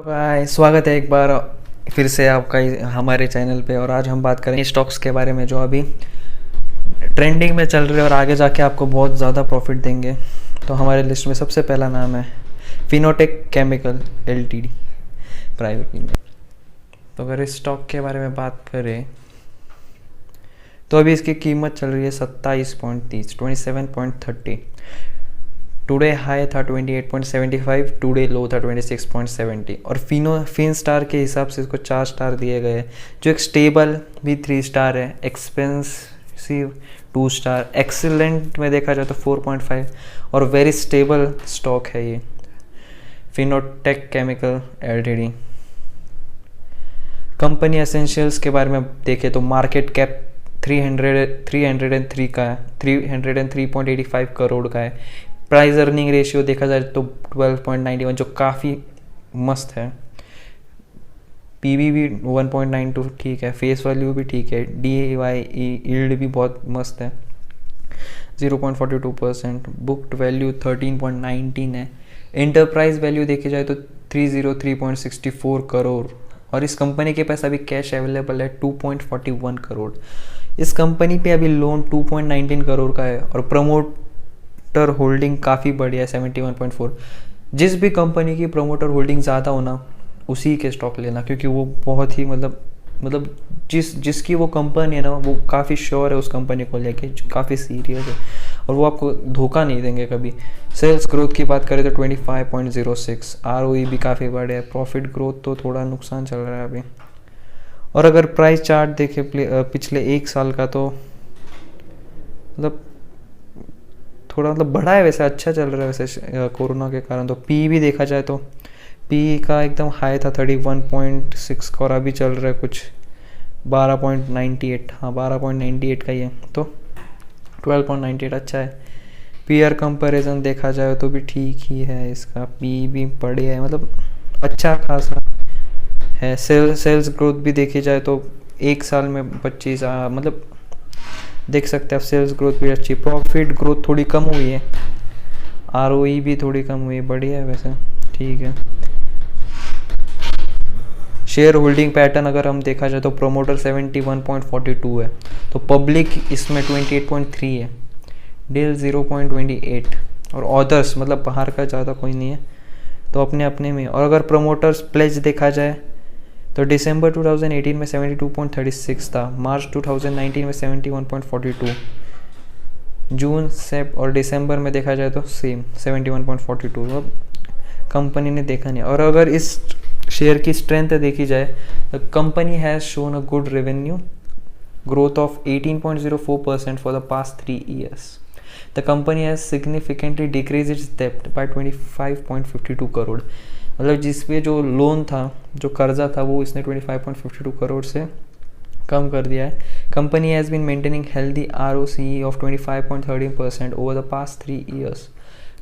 हाय, स्वागत है एक बार फिर से आपका हमारे चैनल पे। और आज हम बात करेंगे स्टॉक्स के बारे में जो अभी ट्रेंडिंग में चल रहे हैं और आगे जाके आपको बहुत ज़्यादा प्रॉफिट देंगे। तो हमारे लिस्ट में सबसे पहला नाम है फिनोटेक केमिकल एलटीडी प्राइवेट लिमिटेड। तो अगर इस स्टॉक के बारे में बात करें तो अभी इसकी कीमत चल रही है 27.30 27.30। टुडे हाई था 28.75, टुडे लो था 26.70। और फिन स्टार के हिसाब से इसको 4 स्टार दिए गए हैं, जो एक स्टेबल भी 3 स्टार है, एक्सपेंसिव 2 स्टार, एक्सीलेंट में देखा जाए तो 4.5 और वेरी स्टेबल स्टॉक है ये फिनोटेक केमिकल एलटीडी। कंपनी एसेंशियल्स के बारे में देखें तो मार्केट कैप 303 का है, 303.85 करोड़ का है। प्राइस अर्निंग रेशियो देखा जाए तो 12.91, जो काफ़ी मस्त है। पीवी भी 1.92 ठीक है, फेस वैल्यू भी ठीक है, DAY यील्ड भी बहुत मस्त है 0.42%, बुक्ड वैल्यू 13.19 है। एंटरप्राइज वैल्यू देखी जाए तो 303.64 करोड़। और इस कंपनी के पास अभी कैश अवेलेबल है 2.41 करोड़। इस कंपनी पे अभी लोन 2.19 करोड़ का है और प्रमोटर होल्डिंग काफ़ी बढ़िया है 71.4। जिस भी कंपनी की प्रमोटर होल्डिंग ज़्यादा होना उसी के स्टॉक लेना, क्योंकि वो बहुत ही मतलब जिसकी वो कंपनी है ना, वो काफ़ी श्योर है उस कंपनी को लेके, काफ़ी सीरियस है और वो आपको धोखा नहीं देंगे कभी। सेल्स ग्रोथ की बात करें तो 25.06, ROE भी काफ़ी बढ़िया है। प्रॉफिट ग्रोथ तो थोड़ा नुकसान चल रहा है अभी। और अगर प्राइस चार्ट देखे पिछले 1 साल का तो मतलब थोड़ा बढ़ा है, वैसे अच्छा चल रहा है वैसे कोरोना के कारण। तो पी भी देखा जाए तो पी का एकदम हाई था 31.6 का और अभी चल रहा है कुछ 12.98। हाँ, 12.98 का ही है, तो 12.98 अच्छा है। पीआर कंपैरिजन देखा जाए तो भी ठीक ही है, इसका पी भी बढ़िया है, मतलब अच्छा खासा है। सेल्स ग्रोथ भी देखी जाए तो 1 साल में 25 मतलब देख सकते हैं आप, सेल्स ग्रोथ भी अच्छी। प्रॉफिट ग्रोथ थोड़ी कम हुई है, ROE भी थोड़ी कम हुई है, बढ़िया है वैसे, ठीक है। शेयर होल्डिंग पैटर्न अगर हम देखा जाए तो प्रोमोटर 71.42 है, तो पब्लिक इसमें 28.3 है, डील 0.28 और अदर्स मतलब बाहर का ज़्यादा कोई नहीं है, तो अपने अपने में। और अगर प्रोमोटर्स प्लेज देखा जाए तो दिसंबर 2018 में 72.36 था, मार्च 2019 में 71.42, जून से और दिसंबर में देखा जाए तो सेम 71.42। अब कंपनी ने देखा नहीं। और अगर इस शेयर की स्ट्रेंथ देखी जाए तो company has shown a good revenue growth of 18.04% for the past 3 years. The company has significantly decreased its debt by 25.52 crore. मतलब जिस पे जो लोन था, जो कर्जा था, वो इसने 25.52 करोड़ से कम कर दिया है। Company has been maintaining healthy ROCE of 25.13% over the past 3 years.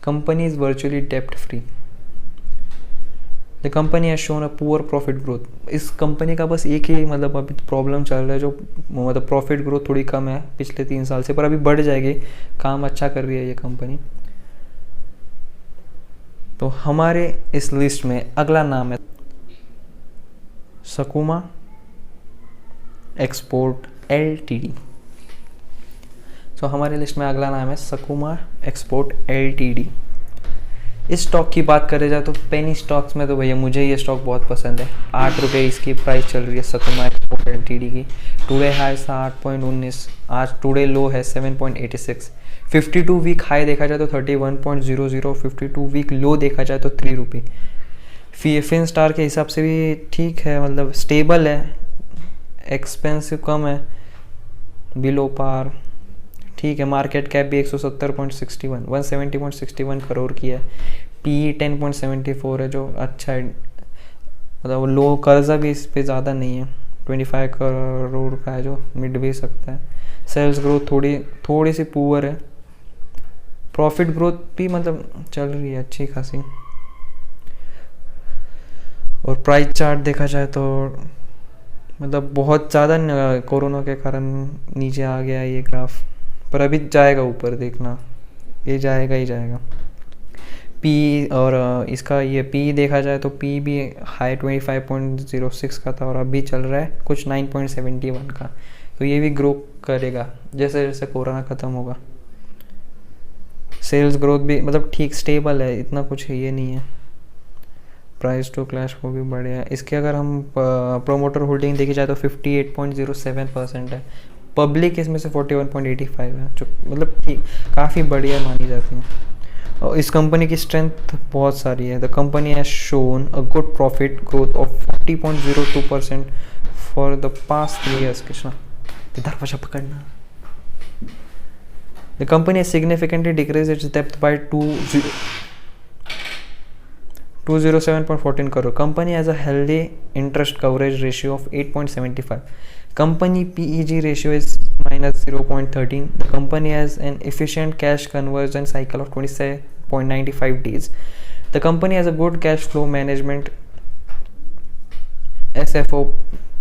Company is virtually debt free. The company has shown a poor profit growth. इस कंपनी का बस एक ही मतलब अभी प्रॉब्लम चल रहा है, जो मतलब प्रॉफिट ग्रोथ थोड़ी कम है पिछले 3 साल से, पर अभी बढ़ जाएगी, काम अच्छा कर रही है ये कंपनी। तो हमारे इस लिस्ट में अगला नाम है सकुमा एक्सपोर्ट LTD। तो हमारे लिस्ट में अगला नाम है सकुमा एक्सपोर्ट LTD। इस स्टॉक की बात करें जाए तो पेनी स्टॉक्स में तो भैया मुझे ये स्टॉक बहुत पसंद है। 8 रुपये इसकी प्राइस चल रही है सकुमा एक्सपोर्ट LTD की। टुडे हाई था 8.19, आज टुडे लो है 7.86। 52 वीक हाई देखा जाए तो 31.00, 52 वीक लो देखा जाए तो 3 रुपये। फिन स्टार के हिसाब से भी ठीक है, मतलब स्टेबल है, एक्सपेंसिव कम है, बिलो पार ठीक है। मार्केट कैप भी 170.61 170.61 करोड़ की है। PE 10.74 है, जो अच्छा है, मतलब लो कर्जा भी इस पे ज़्यादा नहीं है, 25 करोड़ का है, जो मिड भी सकता है। सेल्स ग्रोथ थोड़ी सी पुअर है। प्रॉफिट ग्रोथ भी मतलब चल रही है अच्छी खासी। और प्राइस चार्ट देखा जाए तो मतलब बहुत ज़्यादा कोरोना के कारण नीचे आ गया ये ग्राफ, पर अभी जाएगा ऊपर, देखना ये जाएगा ही जाएगा। पी और इसका ये पी देखा जाए तो पी भी हाई 25.06 का था और अभी चल रहा है कुछ 9.71 का। तो ये भी ग्रो करेगा जैसे जैसे कोरोना ख़त्म होगा। सेल्स ग्रोथ भी मतलब ठीक स्टेबल है, इतना कुछ ये नहीं है। प्राइस टू कैश फ्लो भी बढ़िया है इसके। अगर हम प्रोमोटर होल्डिंग देखी जाए तो 58.07% है। पब्लिक इसमें से 41.85 है, जो मतलब ठीक काफ़ी बढ़िया मानी जाती है। और इस कंपनी की स्ट्रेंथ बहुत सारी है। The company has shown a good profit growth of 40.02% for the past 3 years। Krishna दरवाजा पकड़ना। The company has significantly decrease its depth by 207.14 crore. Company has a healthy interest coverage ratio of 8.75. Company PEG ratio is minus 0.13. The company has an efficient cash conversion cycle of 27.95 days. The company has a good cash flow management. SFO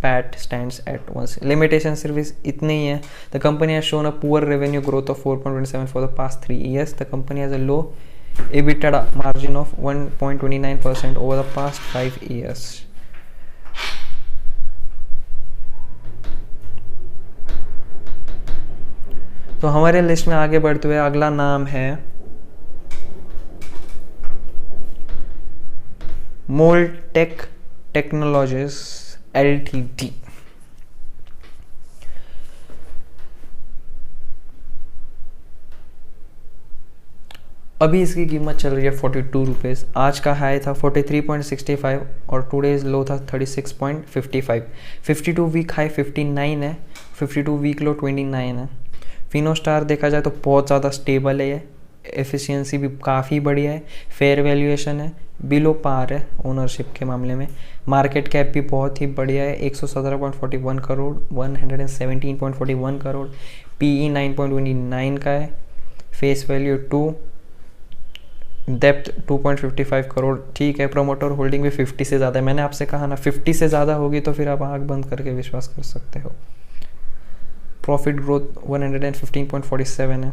PAT stands at 1. Limitation service इतनी ही है. The company has shown a poor revenue growth of 4.27 for the past 3 years. The company has a low EBITDA margin of 1.29% over the past 5 years. तो हमारे list में आगे बढ़ते हुए अगला नाम है मोल्टेक टेक्नोलॉजीज एलटीडी। अभी इसकी कीमत चल रही है 42 रुपीज़। आज का हाई था 43.65 और टुडेज लो था 36.55। 52 वीक हाई 59 है, 52 वीक लो 29 है। फिनो स्टार देखा जाए तो बहुत ज़्यादा स्टेबल है, एफिशिएंसी भी काफ़ी बढ़िया है, फेयर वैल्यूएशन है, बिलो पार है ओनरशिप के मामले में। मार्केट कैप भी बहुत ही बढ़िया है, 117.41 करोड़, 117.41 करोड़। पीई 9.29 का है, फेस वैल्यू 2, डेप्थ 2.55 करोड़। ठीक है, प्रोमोटर होल्डिंग भी 50 से ज़्यादा है। मैंने आपसे कहा ना 50 से ज़्यादा होगी तो फिर आप आँख बंद करके विश्वास कर सकते हो। प्रॉफिट ग्रोथ 115.47 है।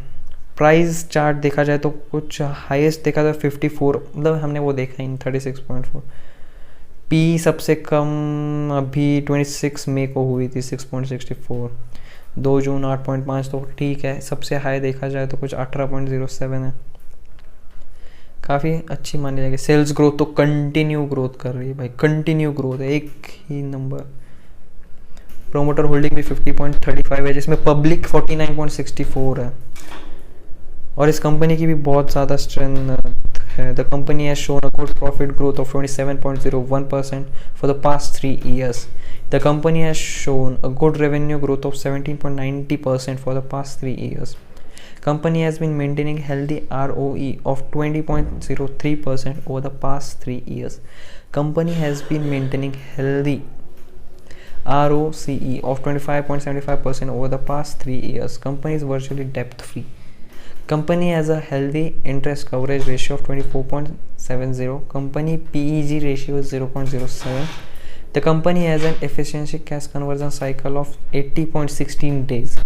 प्राइस चार्ट देखा जाए तो कुछ हाईएस्ट देखा जाए 54, मतलब हमने वो देखा ही 36.4। पी सबसे कम अभी 26 मई को हुई थी 6.64। 2 जून 8.5, तो ठीक है। सबसे हाई देखा जाए तो कुछ 18.07 है, काफ़ी अच्छी मानी जाएगी। सेल्स ग्रोथ तो कंटिन्यू ग्रोथ कर रही है भाई, कंटिन्यू ग्रोथ है, एक ही नंबर। प्रोमोटर होल्डिंग भी 50.35 है, जिसमें पब्लिक 49.64 है। और इस कंपनी की भी बहुत ज़्यादा स्ट्रेंथ है। The company has shown a good profit growth of 27.01% for the past 3 years. The company has shown a good revenue growth of 17.90% for the past 3 years. Company has been maintaining healthy ROE of 20.03% over the past 3 years. Company has been maintaining healthy ROCE of 25.75% over the past 3 years. Company is virtually debt free. Company has a healthy interest coverage ratio of 24.70. Company PEG ratio is 0.07. The company has an efficiency cash conversion cycle of 80.16 days.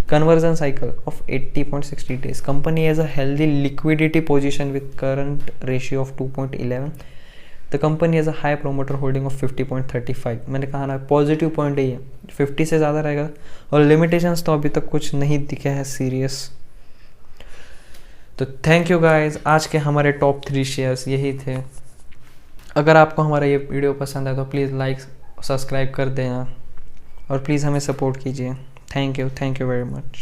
Conversion cycle of 80.60 days. Company has a healthy liquidity position with current ratio of 2.11. The company has a high promoter holding of 50.35. मैंने कहा ना positive point यही है, 50 से ज़्यादा रहेगा। और limitations तो अभी तक कुछ नहीं दिखे हैं सीरियस। तो थैंक यू गाइस, आज के हमारे टॉप 3 शेयर्स यही थे। अगर आपको हमारा ये वीडियो पसंद है तो प्लीज़ लाइक सब्सक्राइब कर देना और प्लीज़ हमें सपोर्ट कीजिए। Thank you very much.